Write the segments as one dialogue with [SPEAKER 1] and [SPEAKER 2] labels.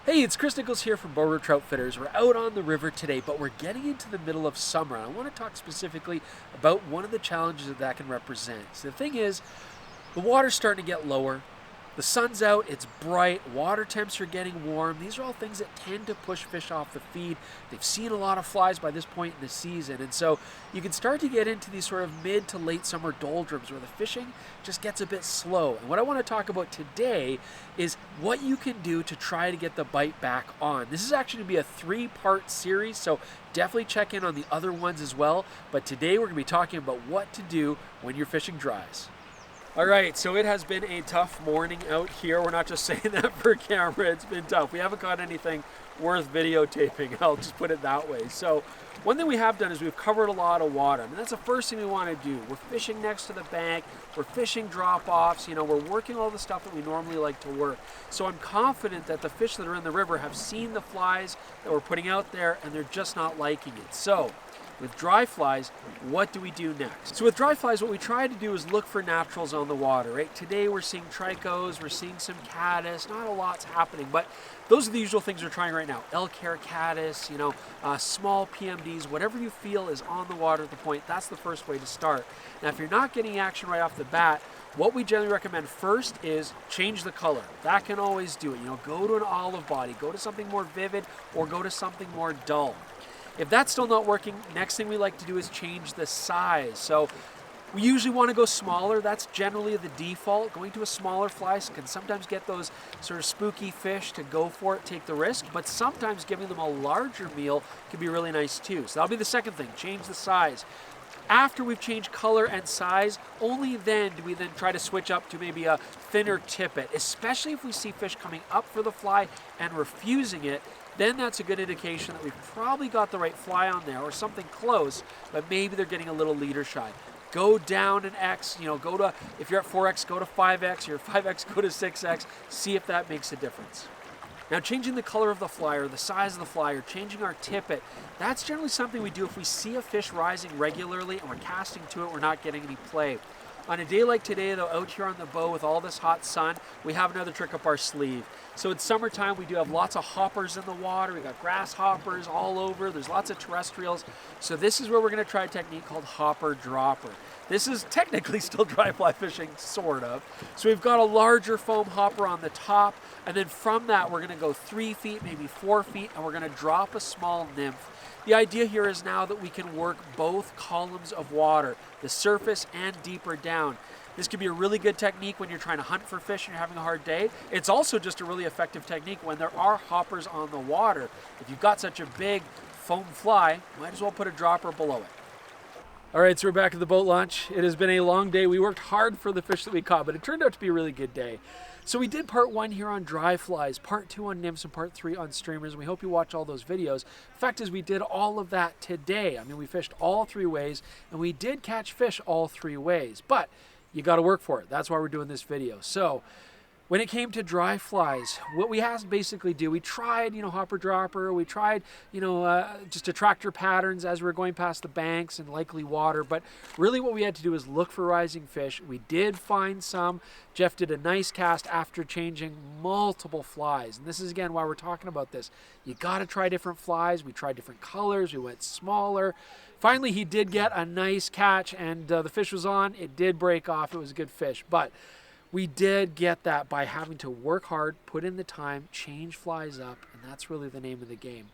[SPEAKER 1] Hey, it's Chris Niccolls here from Bow River Troutfitters. We're out on the river today, but we're getting into the middle of summer. And I want to talk specifically about one of the challenges that can represent. So the thing is, the water's starting to get lower. The sun's out, it's bright, water temps are getting warm. These are all things that tend to push fish off the feed. They've seen a lot of flies by this point in the season. And so you can start to get into these sort of mid to late summer doldrums where the fishing just gets a bit slow. And what I want to talk about today is what you can do to try to get the bite back on. This is actually going to be a 3-part series, so definitely check in on the other ones as well. But today we're going to be talking about what to do when your fishing dries. All right, so it has been a tough morning out here. We're not just saying that for camera, it's been tough. We haven't caught anything worth videotaping, I'll just put it that way. So one thing we have done is we've covered a lot of water. I mean, that's the first thing we want to do. We're fishing next to the bank, we're fishing drop-offs, we're working all the stuff that we normally like to work. So I'm confident that the fish that are in the river have seen the flies that we're putting out there and they're just not liking it. So with dry flies, what do we do next? So with dry flies, what we try to do is look for naturals on the water, right? Today we're seeing trichos, we're seeing some caddis, not a lot's happening, but those are the usual things we're trying right now. Elk hair caddis, small PMDs, whatever you feel is on the water at the point, that's the first way to start. Now, if you're not getting action right off the bat, what we generally recommend first is change the color. That can always do it. Go to an olive body, go to something more vivid, or go to something more dull. If that's still not working, next thing we like to do is change the size. So we usually want to go smaller. That's generally the default. Going to a smaller fly can sometimes get those sort of spooky fish to go for it, take the risk, but sometimes giving them a larger meal can be really nice too. So that'll be the second thing, change the size. After we've changed color and size, only then do we then try to switch up to maybe a thinner tippet, especially if we see fish coming up for the fly and refusing it. Then that's a good indication that we've probably got the right fly on there or something close, but maybe they're getting a little leader shy. Go down an X, if you're at 4X, go to 5X, you're 5X, go to 6X, see if that makes a difference. Now, changing the color of the fly or the size of the fly or changing our tippet, that's generally something we do if we see a fish rising regularly and we're casting to it, we're not getting any play. On a day like today, though, out here on the bow with all this hot sun, we have another trick up our sleeve. So it's summertime, we do have lots of hoppers in the water. We got grasshoppers all over. There's lots of terrestrials. So this is where we're going to try a technique called hopper dropper. This is technically still dry fly fishing, sort of. So we've got a larger foam hopper on the top, and then from that, we're going to go 3 feet, maybe 4 feet, and we're going to drop a small nymph. The idea here is now that we can work both columns of water, the surface and deeper down. This can be a really good technique when you're trying to hunt for fish and you're having a hard day. It's also just a really effective technique when there are hoppers on the water. If you've got such a big foam fly, might as well put a dropper below it. All right, so we're back at the boat launch. It has been a long day. We worked hard for the fish that we caught, but it turned out to be a really good day. So we did part 1 here on dry flies, part 2 on nymphs, and part 3 on streamers. We hope you watch all those videos. Fact is, we did all of that today. I mean, we fished all 3 ways, and we did catch fish all 3 ways. But you got to work for it. That's why we're doing this video. So when it came to dry flies, what we had to basically do, we tried, hopper dropper, we tried, just attractor patterns as we were going past the banks and likely water, but really what we had to do is look for rising fish. We did find some. Jeff did a nice cast after changing multiple flies, and this is again why we're talking about this. You got to try different flies. We tried different colors. We went smaller. Finally, he did get a nice catch, and the fish was on. It did break off. It was a good fish, but we did get that by having to work hard, put in the time, change flies up, and that's really the name of the game.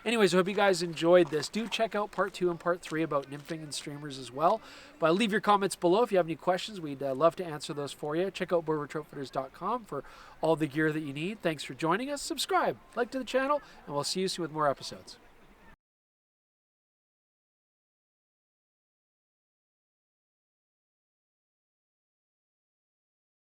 [SPEAKER 1] Anyways, I hope you guys enjoyed this. Do check out part 2 and part 3 about nymphing and streamers as well. But leave your comments below if you have any questions. We'd love to answer those for you. Check out bowrivertroutfitters.com for all the gear that you need. Thanks for joining us. Subscribe, like to the channel, and we'll see you soon with more episodes.